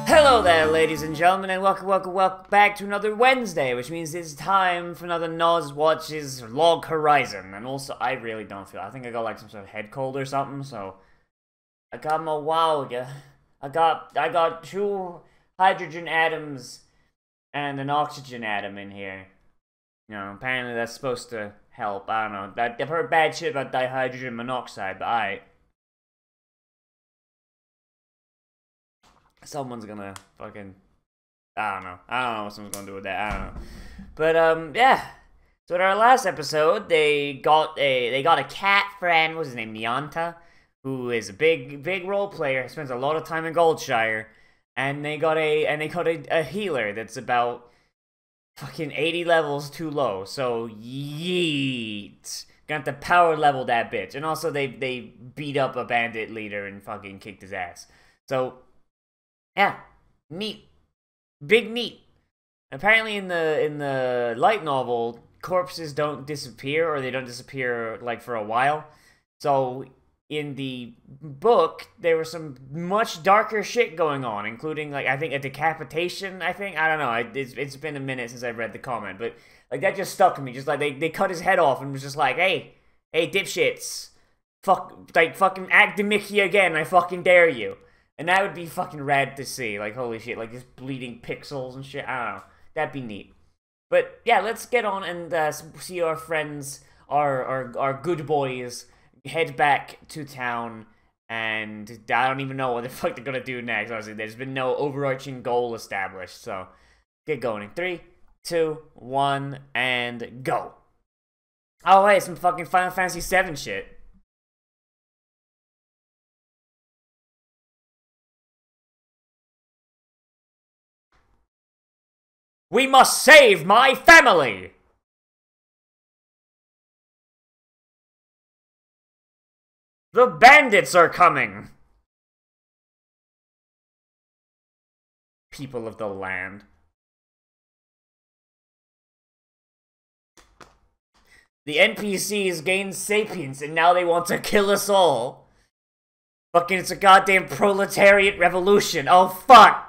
Hello there, ladies and gentlemen, and welcome back to another Wednesday, which means it's time for another Nozz watches Log Horizon. And also, I really don't feel. I think I got like some sort of head cold or something. So I got my I got two hydrogen atoms and an oxygen atom in here. You know, apparently that's supposed to help. I don't know. I've heard bad shit about dihydrogen monoxide, but alright. Someone's gonna fucking... I don't know what someone's gonna do with that. I don't know. But, yeah. So in our last episode, they got a cat friend. What's his name? Nianta, who is a big role player. Spends a lot of time in Goldshire. And they got a healer that's about fucking 80 levels too low. So, yeet. Gonna have to power level that bitch. And also, they beat up a bandit leader and fucking kicked his ass. So... yeah, neat, big neat. Apparently, in the light novel, corpses don't disappear, or they don't disappear like for a while. So in the book, there was some much darker shit going on, including like I think a decapitation. I don't know. It's been a minute since I've read the comment, but like that just stuck to me. Just like they cut his head off and was just like, hey dipshits, fucking act the Mickey again. I fucking dare you. And that would be fucking rad to see. Like, holy shit, like, just bleeding pixels and shit. I don't know. That'd be neat. But, yeah, let's get on and see our friends, our good boys, head back to town. And I don't even know what the fuck they're gonna do next. Honestly, there's been no overarching goal established. So, get going in 3, 2, 1, and go. Oh, wait, some fucking Final Fantasy VII shit. We must save my family! The bandits are coming! People of the land. The NPCs gained sapience and now they want to kill us all. Fucking it's a goddamn proletariat revolution. Oh fuck!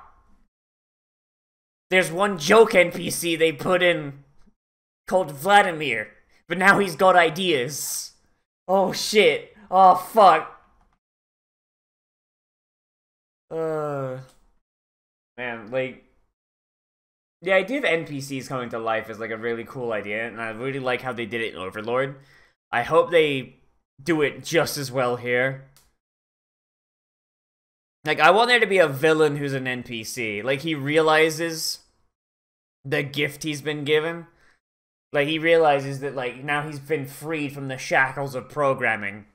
There's one joke NPC they put in called Vladimir, but now he's got ideas. Oh shit. Oh fuck. Man, like, the idea of NPCs coming to life is like a really cool idea, and I really like how they did it in Overlord. I hope they do it just as well here. Like, I want there to be a villain who's an NPC. Like, he realizes the gift he's been given. Like, he realizes that, like, now he's been freed from the shackles of programming.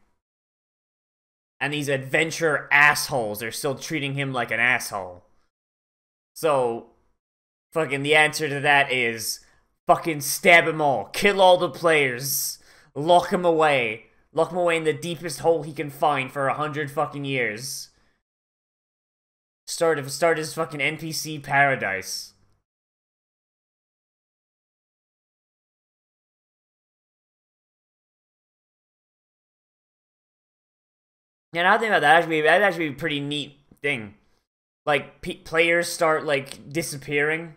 And these adventure assholes are still treating him like an asshole. So, fucking the answer to that is, fucking stab them all. Kill all the players. Lock him away. Lock him away in the deepest hole he can find for 100 fucking years. Start his fucking NPC paradise. Yeah, now I think about that, that'd actually be a pretty neat thing. Like, players start, like, disappearing.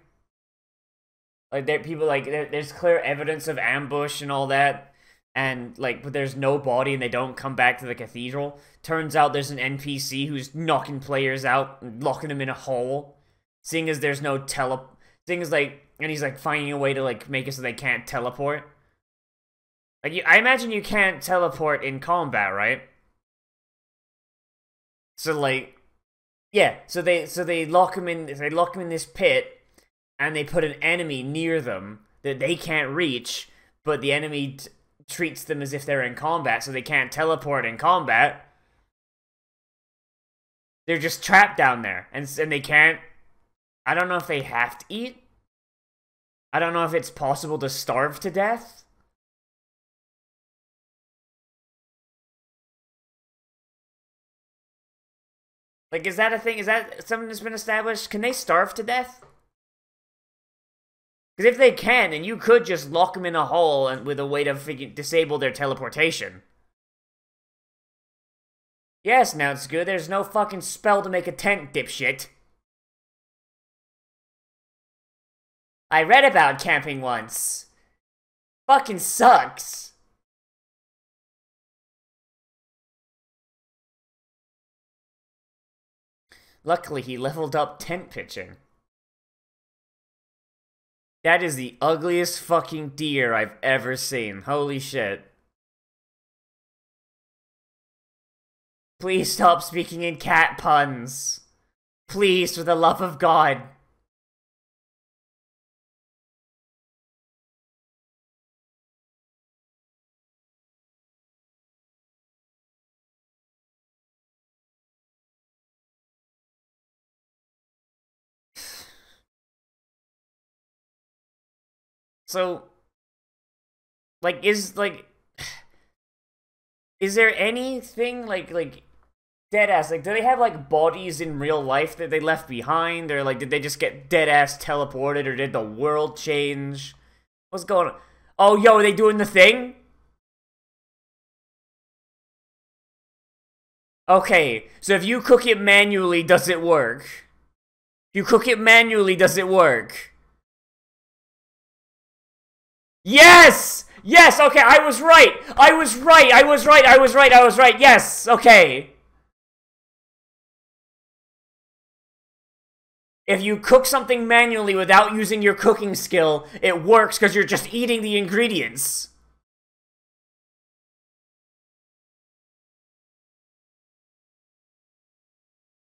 Like, there's clear evidence of ambush and all that. And, like, but there's no body and they don't come back to the cathedral. Turns out there's an NPC who's knocking players out and locking them in a hole. Seeing as there's no Seeing as, like, and he's, like, finding a way to, like, make it so they can't teleport. Like, I imagine you can't teleport in combat, right? So, like, yeah, so they lock him in this pit, and they put an enemy near them that they can't reach, but the enemy treats them as if they're in combat, so they can't teleport in combat. They're just trapped down there, and they can't... I don't know if they have to eat. I don't know if it's possible to starve to death. Like, is that a thing? Is that something that's been established? Can they starve to death? Because if they can, then you could just lock them in a hole and with a way to disable their teleportation. Yes, now it's good. There's no fucking spell to make a tent, dipshit. I read about camping once. Fucking sucks. Luckily, he leveled up tent pitching. That is the ugliest fucking deer I've ever seen. Holy shit. Please stop speaking in cat puns. Please, for the love of God. So, like, is there anything, like, deadass, like, do they have, like, bodies in real life that they left behind? Or, like, did they just get deadass teleported? Or did the world change? What's going on? Oh, yo, are they doing the thing? Okay, so if you cook it manually, does it work? If you cook it manually, does it work? Yes! Yes, okay, I was right! I was right! I was right! I was right! I was right! Yes! Okay! If you cook something manually without using your cooking skill, it works because you're just eating the ingredients.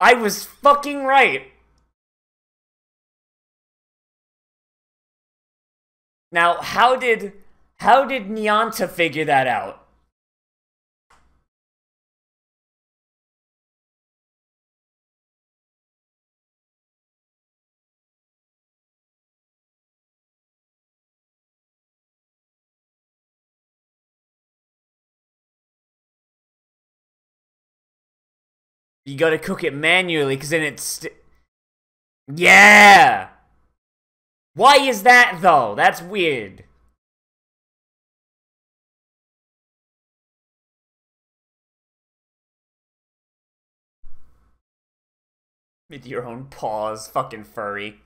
I was fucking right! Now, how did Nyanta figure that out? You gotta cook it manually, because then it's... Yeah! Why is that, though? That's weird. With your own paws, fucking furry.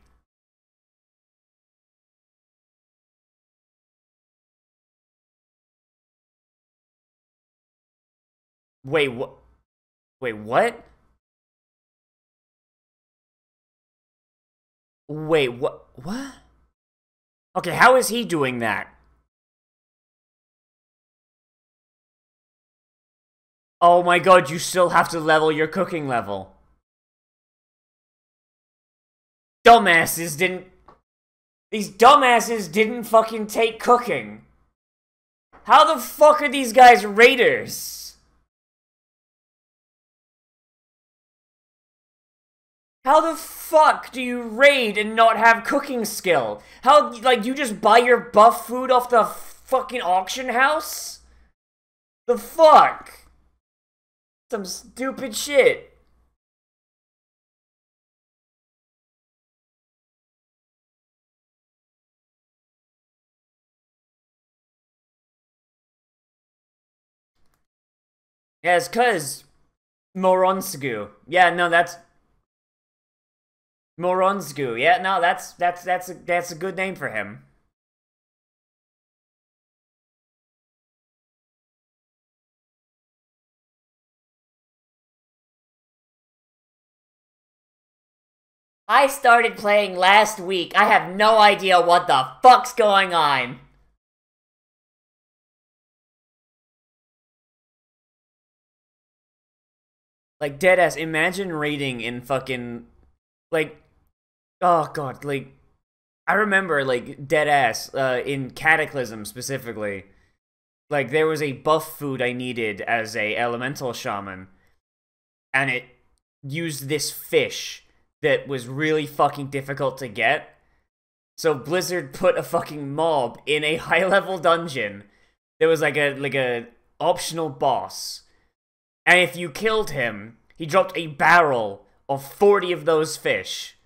Wait, what? Wait, what? Wait, what? What? Okay, how is he doing that? Oh my god, you still have to level your cooking level. Dumbasses didn't... These dumbasses didn't fucking take cooking. How the fuck are these guys raiders? How the fuck do you raid and not have cooking skill? How, like, you just buy your buff food off the fucking auction house? The fuck? Some stupid shit. Yeah, it's cause Moronsgu. Yeah, no, that's Moronsgu. Yeah, no, that's a good name for him. I started playing last week. I have no idea what the fuck's going on. Like, deadass, imagine raiding in fucking, like, oh god, like, I remember, like, deadass, in Cataclysm specifically, like, there was a buff food I needed as a elemental shaman, and it used this fish that was really fucking difficult to get, so Blizzard put a fucking mob in a high-level dungeon. There was, like, a optional boss. And if you killed him, he dropped a barrel of 40 of those fish.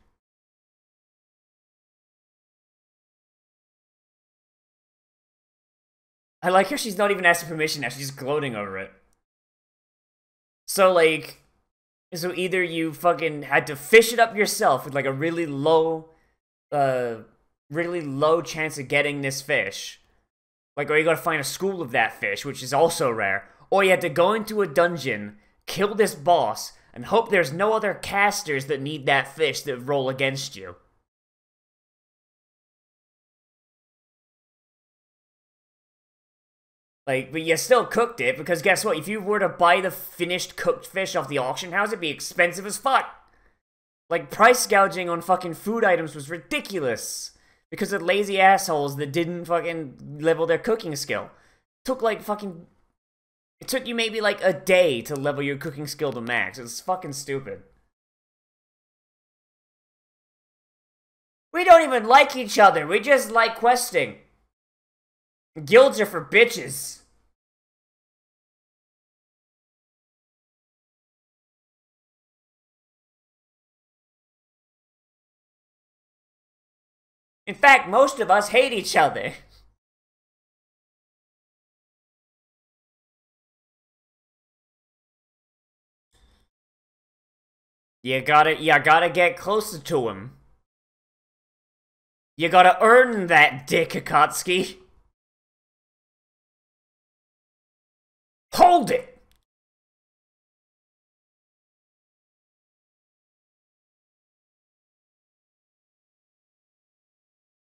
I like how she's not even asking permission now, she's just gloating over it. So, like, so either you fucking had to fish it up yourself with, like, a really low really low chance of getting this fish. Like, or you gotta find a school of that fish, which is also rare. Or you have to go into a dungeon, kill this boss, and hope there's no other casters that need that fish that roll against you. Like, but you still cooked it, because guess what? If you were to buy the finished cooked fish off the auction house, it'd be expensive as fuck. Like, price gouging on fucking food items was ridiculous. Because of lazy assholes that didn't fucking level their cooking skill. It took you maybe like a day to level your cooking skill to max. It's fucking stupid. We don't even like each other. We just like questing. Guilds are for bitches. In fact, most of us hate each other. You gotta get closer to him. You gotta earn that, Dick Akatsuki. Hold it!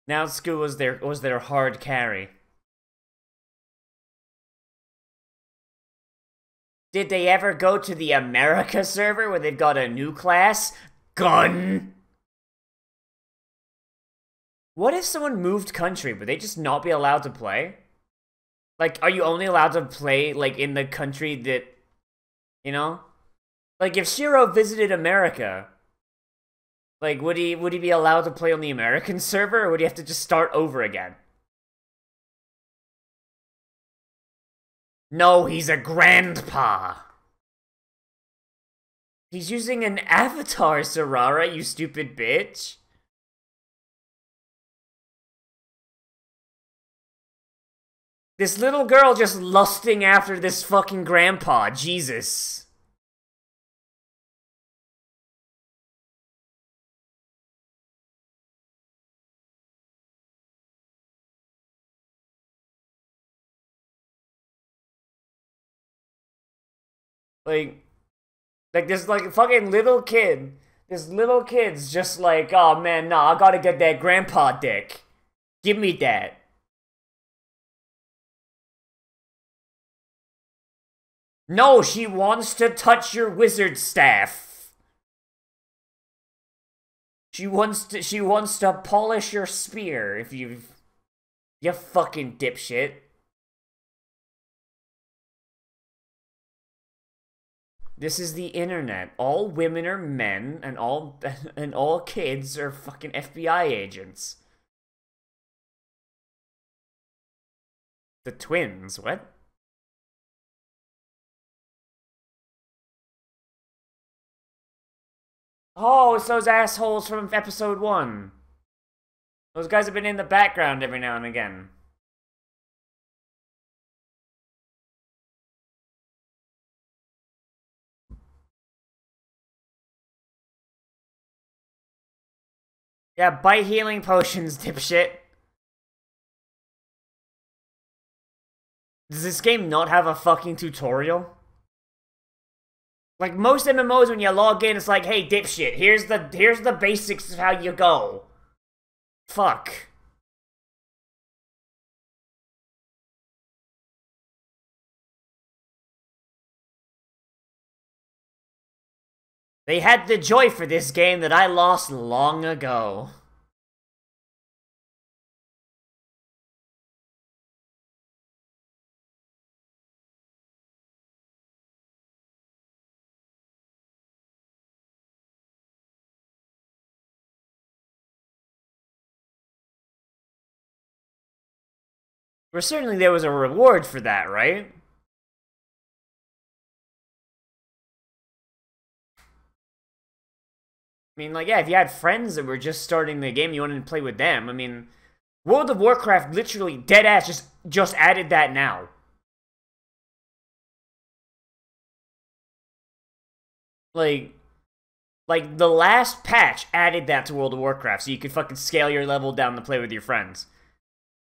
Now Sku was their hard carry. Did they ever go to the America server where they've got a new class? Gun! What if someone moved country? Would they just not be allowed to play? Like, are you only allowed to play, like, in the country that, you know? Like, if Shiro visited America, like, would he be allowed to play on the American server, or would he have to just start over again? No, he's a grandpa. He's using an avatar, Sarara, you stupid bitch. This little girl just lusting after this fucking grandpa, Jesus. Like this like fucking little kid. This little kid's just like, oh man, nah, I gotta get that grandpa dick. Give me that. No, she wants to touch your wizard staff. She wants to polish your spear if you fucking dipshit. This is the internet. All women are men, and all kids are fucking FBI agents. The twins, what? Oh, it's those assholes from episode 1. Those guys have been in the background every now and again. Yeah, buy healing potions, dipshit. Does this game not have a fucking tutorial? Like, most MMOs, when you log in, it's like, hey, dipshit, here's the basics of how you go. Fuck. They had the joy for this game that I lost long ago. Well, certainly there was a reward for that, right? I mean, like, yeah, if you had friends that were just starting the game, you wanted to play with them. I mean, World of Warcraft literally, deadass, just added that now. Like, Like, the last patch added that to World of Warcraft, so you could fucking scale your level down to play with your friends.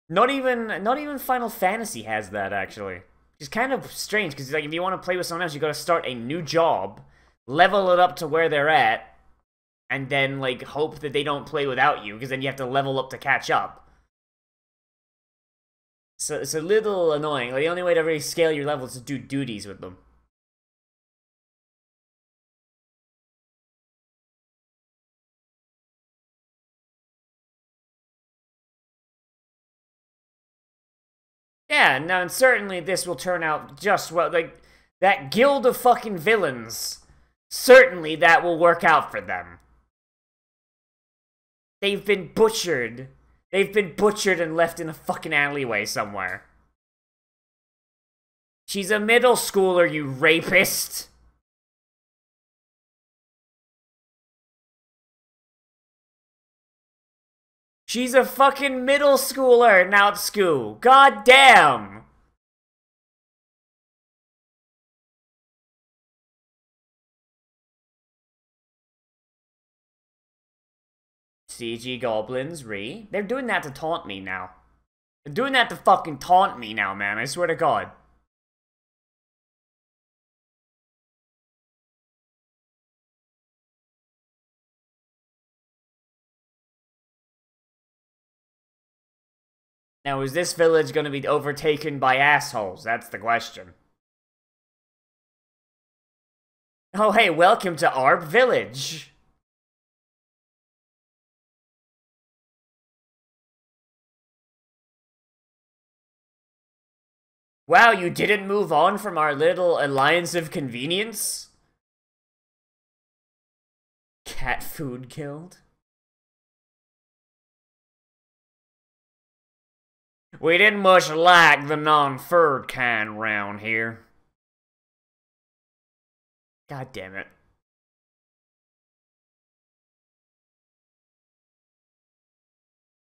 Not even Final Fantasy has that, actually. Which is kind of strange, because, like, if you want to play with someone else, you gotta start a new job, level it up to where they're at, and then, like, hope that they don't play without you, because then you have to level up to catch up. So it's a little annoying. Like, the only way to really scale your level is to do duties with them. Yeah, now, and certainly this will turn out just well. Like, that guild of fucking villains, certainly that will work out for them. They've been butchered. They've been butchered and left in a fucking alleyway somewhere. She's a middle schooler, you rapist. She's a fucking middle schooler now at school. God damn. CG goblins, They're doing that to taunt me now. They're doing that to fucking taunt me now, man. I swear to God. Now, is this village gonna be overtaken by assholes? That's the question. Oh, hey, welcome to Arb Village. Wow, you didn't move on from our little alliance of convenience? Cat food killed? We didn't much like the non-furred kind round here. God damn it.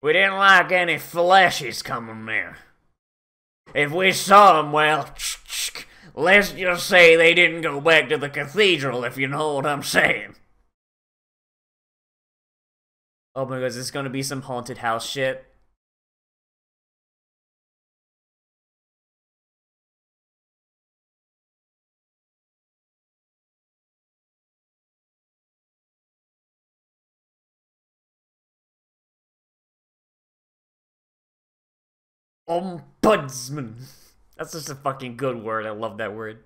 We didn't like any fleshies coming there. If we saw them, well, let's just say they didn't go back to the cathedral, if you know what I'm saying. Oh my god, is this gonna be some haunted house shit? Ombudsman. That's just a fucking good word. I love that word.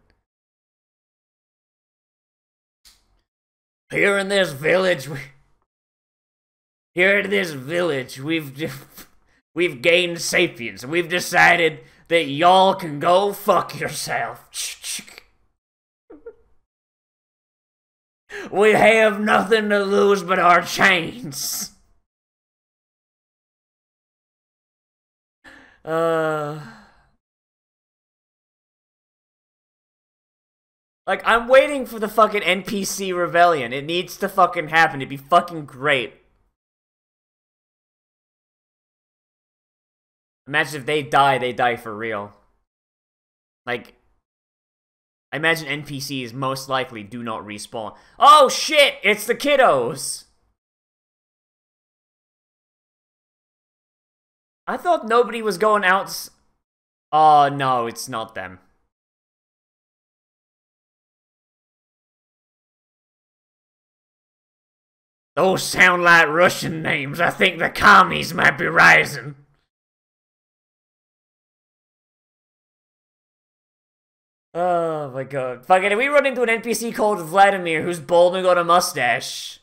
Here in this village, we've gained sapience. We've decided that y'all can go fuck yourself. We have nothing to lose but our chains. Like, I'm waiting for the fucking NPC rebellion. It needs to fucking happen. It'd be fucking great. Imagine if they die for real. Like, I imagine NPCs most likely do not respawn. Oh shit! It's the kiddos! I thought nobody was going out. Oh no, it's not them. Those sound like Russian names. I think the commies might be rising. Oh my god. Fucking, we run into an NPC called Vladimir who's bald and got a mustache.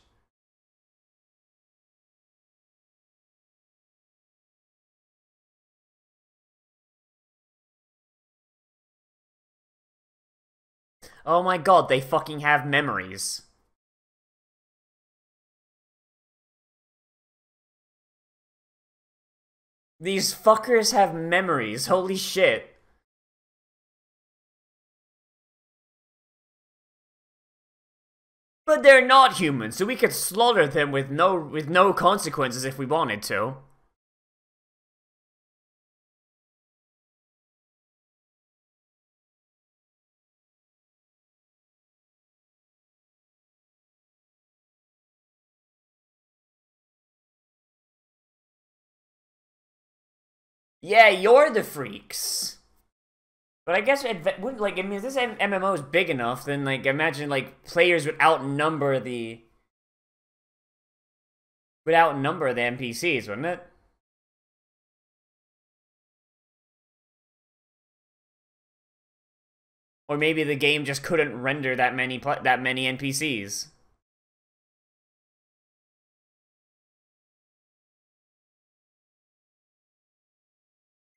Oh my god, they fucking have memories. These fuckers have memories, holy shit. But they're not human, so we could slaughter them with no consequences if we wanted to. Yeah, you're the freaks. But I guess wouldn't like. I mean, if this MMO is big enough, then like imagine like players would outnumber the NPCs, wouldn't it? Or maybe the game just couldn't render that many NPCs.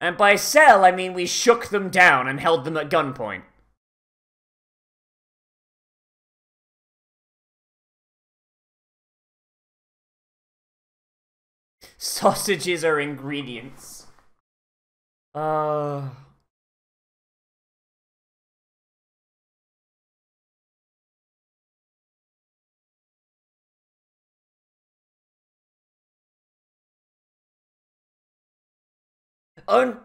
And by sell, I mean we shook them down and held them at gunpoint. Sausages are ingredients. Under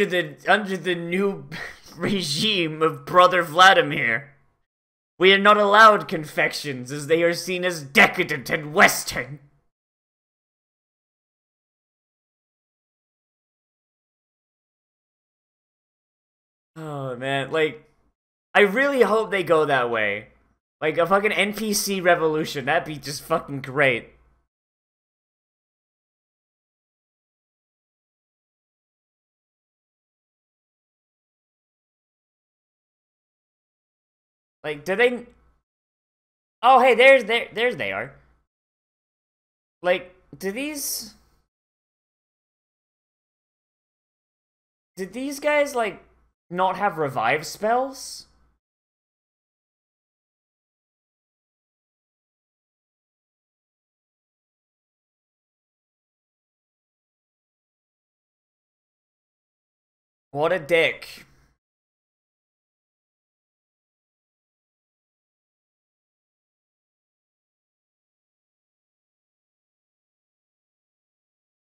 the new regime of Brother Vladimir, we are not allowed confections as they are seen as decadent and Western. Oh man, like, I really hope they go that way. Like a fucking NPC revolution, that'd be just fucking great. Like, do they? Oh, hey, there's they are. Like, did these guys like not have revive spells? What a dick.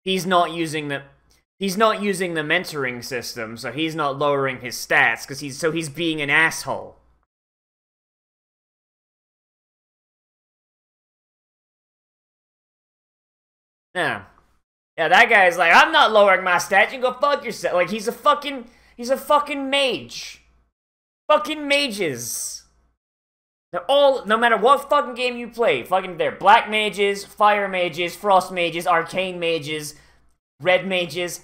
He's not using the mentoring system, so he's not lowering his stats because he's being an asshole. Yeah. Yeah, that guy's like, I'm not lowering my stats, you can go fuck yourself. Like he's a fucking mage. Fucking mages. They're all, no matter what fucking game you play, fucking they're black mages, fire mages, frost mages, arcane mages, red mages,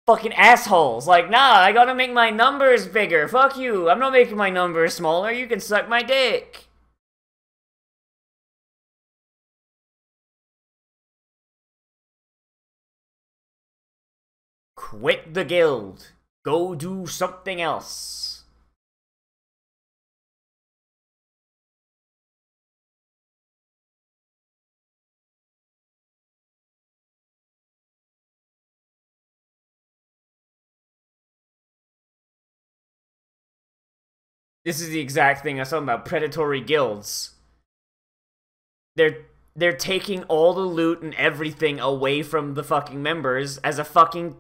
fucking assholes. Like, nah, I gotta make my numbers bigger. Fuck you. I'm not making my numbers smaller. You can suck my dick. Quit the guild. Go do something else. This is the exact thing I was talking about, predatory guilds. They're taking all the loot and everything away from the fucking members as a fucking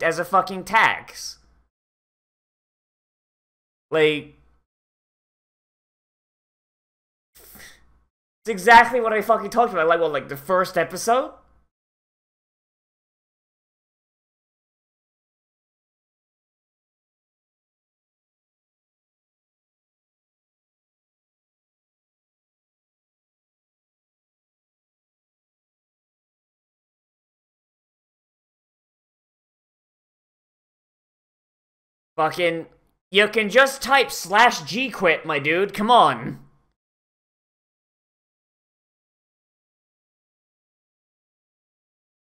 tax. Like, it's exactly what I fucking talked about. Like, what, like the first episode? Fucking, you can just type /G quit, my dude. Come on.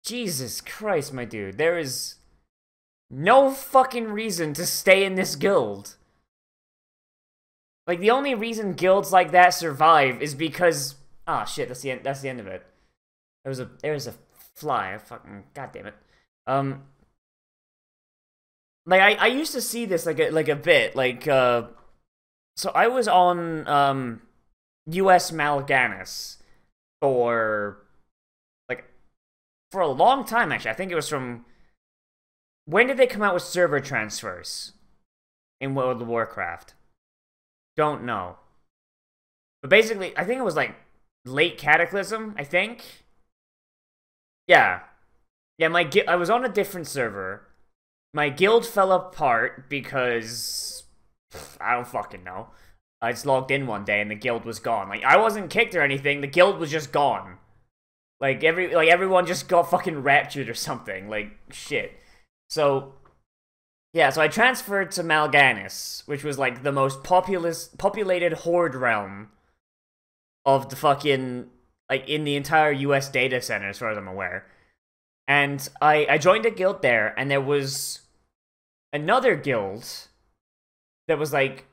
Jesus Christ, my dude. There is no fucking reason to stay in this guild. Like, the only reason guilds like that survive is because... Ah, shit, that's the end of it. There's a fly. I fucking... God damn it. Like, I used to see this, like a bit, like, so I was on, US Mal'Ganis for a long time, actually. I think it was from... When did they come out with server transfers in World of Warcraft? Don't know. But basically, I think it was, like, late Cataclysm, I think? Yeah. Yeah, I was on a different server. my guild fell apart because I don't fucking know. I just logged in one day and the guild was gone. Like, I wasn't kicked or anything. The guild was just gone. Like, everyone just got fucking raptured or something. Like, shit. So, yeah, so I transferred to Mal'Ganis, which was, like, the most populated horde realm of the fucking, like, in the entire US data center, as far as I'm aware. And I joined a guild there, and there was another guild that was, like,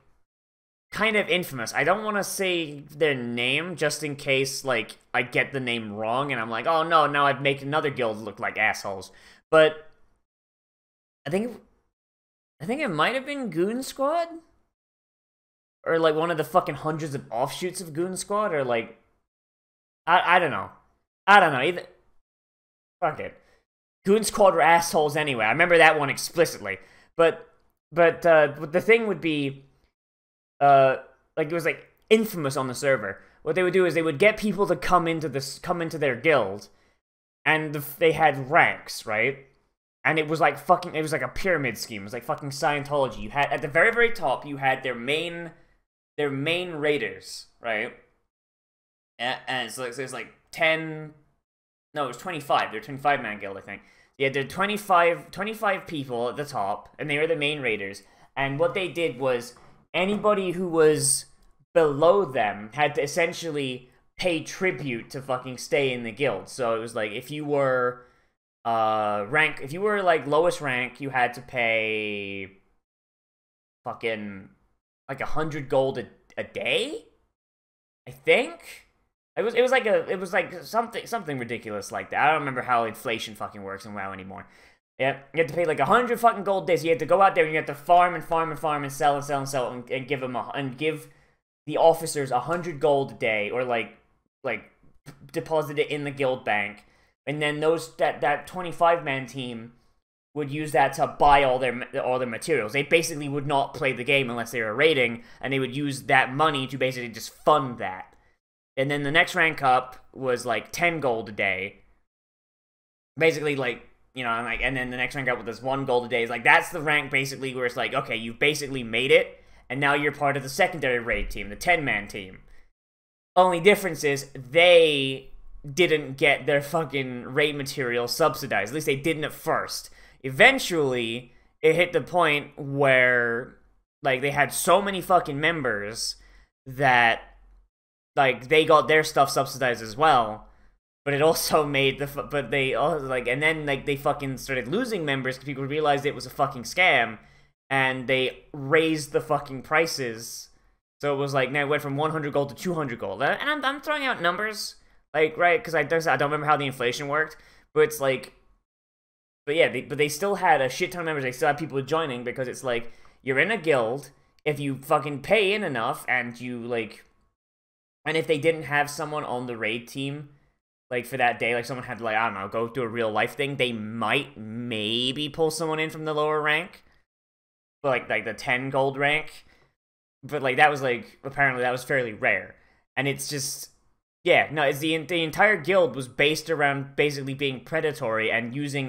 kind of infamous. I don't want to say their name just in case, like, I get the name wrong and I'm like, oh no, now I'd make another guild look like assholes. But I think it might have been Goon Squad? Or, like, one of the fucking hundreds of offshoots of Goon Squad, or, like, I don't know. I don't know, either. Fuck it. Goon Squad were assholes anyway. I remember that one explicitly. But the thing would be, like, it was, like, infamous on the server. What they would do is they would get people to come into their guild, and they had ranks, right? And it was like it was like a pyramid scheme. It was like fucking Scientology. You had, at the very, very top, you had their main raiders, right? And so there's like 10, no, it was 25. They're a 25-man guild, I think. Yeah, there 25 people at the top, and they were the main raiders. And what they did was, anybody who was below them had to essentially pay tribute to fucking stay in the guild. So it was like, if you were if you were like lowest rank, you had to pay fucking like 100 gold a day, I think. It was like something ridiculous like that. I don't remember how inflation fucking works in WoW anymore. Yeah, you had to pay like 100 fucking gold days. You had to go out there and you had to farm and farm and farm and sell and give the officers 100 gold a day, or like deposit it in the guild bank. And then that 25-man team would use that to buy all their materials. They basically would not play the game unless they were raiding, and they would use that money to basically just fund that. And then the next rank up was like 10 gold a day. Basically, like, you know, and then the next rank up with this 1 gold a day is like, that's the rank basically where it's like, okay, you've basically made it, and now you're part of the secondary raid team, the 10-man team. Only difference is they didn't get their fucking raid material subsidized. At least they didn't at first. Eventually, it hit the point where, like, they had so many fucking members that, like, they got their stuff subsidized as well. But it also made and then, like, they fucking started losing members because people realized it was a fucking scam, and they raised the fucking prices. So it was like, now it went from 100 gold to 200 gold. And I'm throwing out numbers, like, right, because I don't remember how the inflation worked, but it's like, but yeah, they still had a shit ton of members. They still had people joining, because it's like, you're in a guild, if you fucking pay in enough, and you, like, and if they didn't have someone on the raid team, like, for that day, like, someone had to, like, I don't know, go do a real life thing, they might maybe pull someone in from the lower rank, but, like the 10 gold rank, but, like, that was, like, apparently that was fairly rare, and it's just, yeah, no, it's the entire guild was based around basically being predatory and using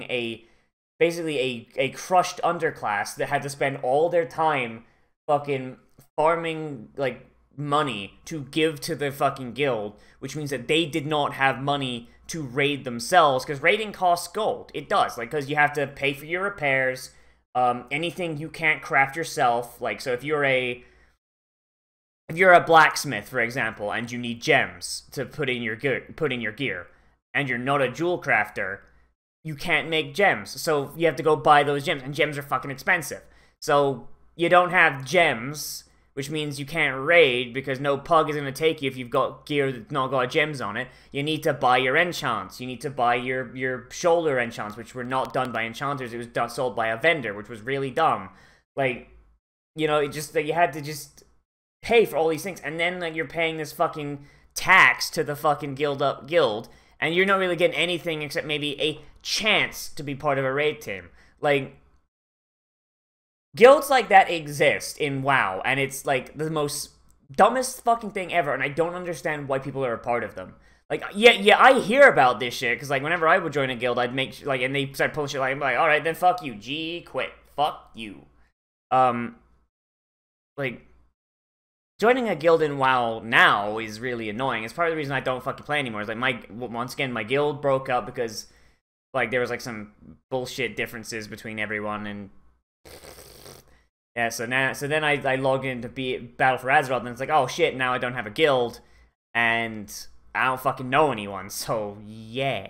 basically a crushed underclass that had to spend all their time fucking farming, like, money to give to the fucking guild, which means that they did not have money to raid themselves, because raiding costs gold. It does, like, because you have to pay for your repairs, anything you can't craft yourself, like, so if you're a blacksmith, for example, and you need gems to put in your gear, and you're not a jewel crafter, you can't make gems, so you have to go buy those gems, and gems are fucking expensive. So you don't have gems, which means you can't raid, because no pug is going to take you if you've got gear that's not got gems on it. You need to buy your enchants. You need to buy your shoulder enchants, which were not done by enchanters. It was sold by a vendor, which was really dumb. Like, you know, it just, like, you had to just pay for all these things, and then, like, you're paying this fucking tax to the fucking guild, and you're not really getting anything except maybe a chance to be part of a raid team. Like, guilds like that exist in WoW, and it's, like, the most dumbest fucking thing ever, and I don't understand why people are a part of them. Like, yeah, I hear about this shit, because, like, whenever I would join a guild, I'd make, like, and they start pulling shit, like, I'm like, alright, then fuck you, quit. fuck you. Like, joining a guild in WoW now is really annoying. It's part of the reason I don't fucking play anymore. It's like, once again, my guild broke up because, like, there was, like, some bullshit differences between everyone, and yeah, so then I log into Battle for Azeroth, and it's like, oh shit, now I don't have a guild, and I don't fucking know anyone, so yeah.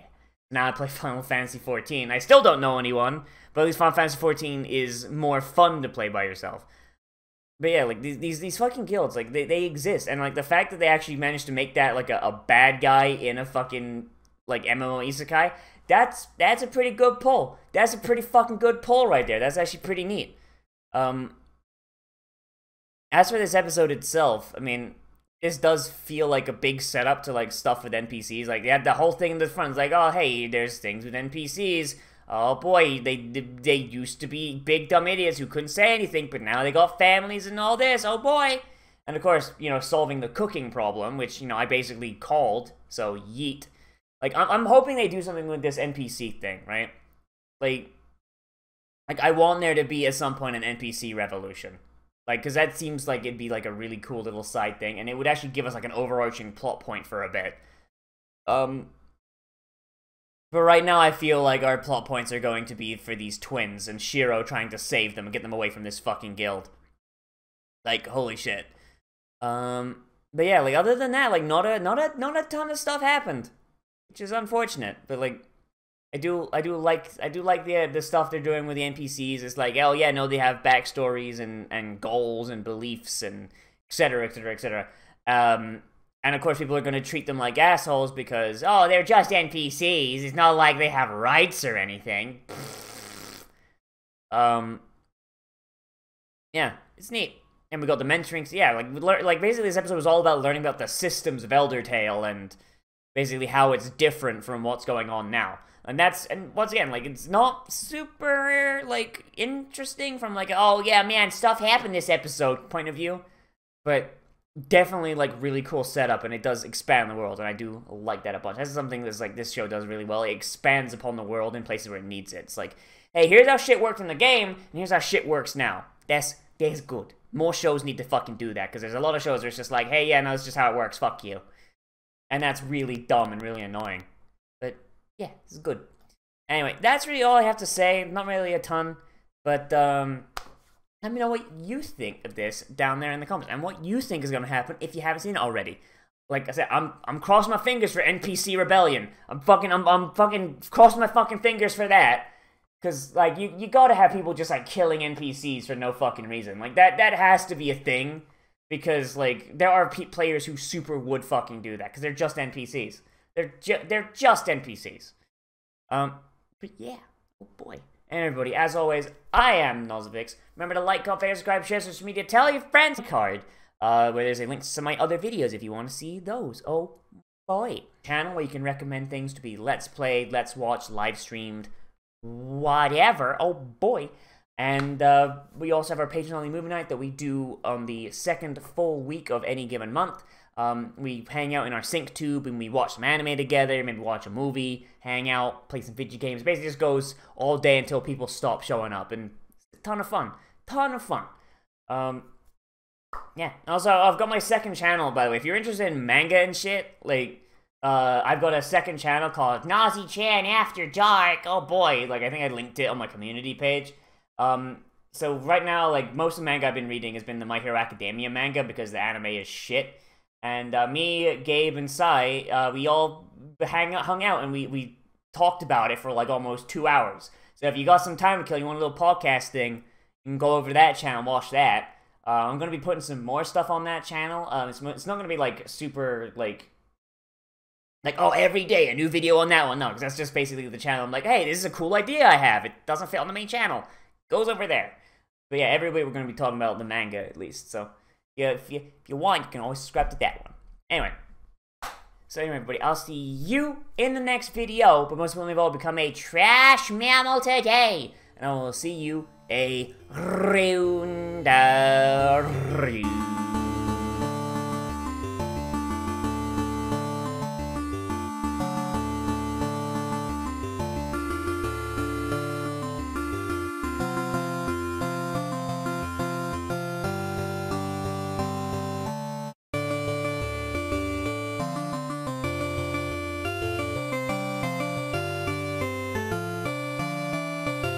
Now I play Final Fantasy XIV. I still don't know anyone, but at least Final Fantasy XIV is more fun to play by yourself. But yeah, like, these fucking guilds, like, they exist, and, like, the fact that they actually managed to make that, like, a bad guy in a fucking, like, MMO isekai, that's a pretty good pull. That's a pretty fucking good pull right there. That's actually pretty neat. As for this episode itself, I mean, this does feel like a big setup to, like, stuff with NPCs. Like, they had the whole thing in the front. It's like, oh, hey, there's things with NPCs. Oh boy, they used to be big dumb idiots who couldn't say anything, but now they got families and all this. Oh boy. And of course, you know, solving the cooking problem, which, you know, I basically called, so yeet. Like, I'm hoping they do something with this NPC thing, right? Like, I want there to be at some point an NPC revolution. Like, because that seems like it'd be, like, a really cool little side thing, and it would actually give us, like, an overarching plot point for a bit. But right now I feel like our plot points are going to be for these twins, and Shiro trying to save them and get them away from this fucking guild. Like, holy shit. But yeah, like, other than that, like, not a ton of stuff happened. Which is unfortunate, but, like, I do like the stuff they're doing with the NPCs. It's like, oh yeah, no, they have backstories and goals and beliefs and etc, etc, etc. And of course people are going to treat them like assholes because, oh, they're just NPCs. It's not like they have rights or anything. Yeah, it's neat. And we got the mentoring. Yeah, like basically this episode was all about learning about the systems of Elder Tale and basically how it's different from what's going on now. And once again, like, it's not super, like, interesting from, like, oh, yeah, man, stuff happened this episode point of view. But definitely, like, really cool setup, and it does expand the world, and I do like that a bunch. That's something that's, like, this show does really well. It expands upon the world in places where it needs it. It's like, hey, here's how shit worked in the game, and here's how shit works now. That's good. More shows need to fucking do that, because there's a lot of shows where it's just like, hey, yeah, no, that's just how it works, fuck you. And that's really dumb and really annoying. But, yeah, it's good. Anyway, that's really all I have to say. Not really a ton, but, let me know what you think of this down there in the comments, and what you think is going to happen if you haven't seen it already. Like I said, I'm crossing my fingers for NPC rebellion. I'm fucking crossing my fucking fingers for that. Cause, like, you gotta have people just, like, killing NPCs for no fucking reason. Like, that has to be a thing. Because, like, there are players who super would fucking do that. Because they're just NPCs. They're just NPCs. But yeah. Oh boy. And everybody, as always, I am Nozz. Remember to like, comment, favorite, subscribe, share social media, tell your friends. Card, where there's a link to some of my other videos if you want to see those. Oh boy. Channel where you can recommend things to be let's played, let's watch, live streamed, whatever. Oh boy. And we also have our Patreon-only movie night that we do on the second full week of any given month. We hang out in our sync tube and we watch some anime together, maybe watch a movie, hang out, play some video games. Basically just goes all day until people stop showing up, and it's a ton of fun. Ton of fun. Yeah. Also, I've got my second channel, by the way. If you're interested in manga and shit, like, I've got a second channel called Nozzy-chan After Dark. Oh boy, like, I think I linked it on my community page. So right now, like, most of the manga I've been reading has been the My Hero Academia manga because the anime is shit. And me, Gabe, and Sai, we all hung out and we talked about it for like almost 2 hours. So if you got some time to kill, you want a little podcast thing, you can go over to that channel and watch that. I'm going to be putting some more stuff on that channel. It's not going to be like super like, oh, every day a new video on that one. No, because that's just basically the channel. I'm like, hey, this is a cool idea I have. It doesn't fit on the main channel. Goes over there. But yeah, every week we're going to be talking about the manga at least. So yeah, if you want, you can always subscribe to that one. Anyway. So anyway, everybody, I'll see you in the next video. But most importantly of all, become a trash mammal today. And I will see you a round.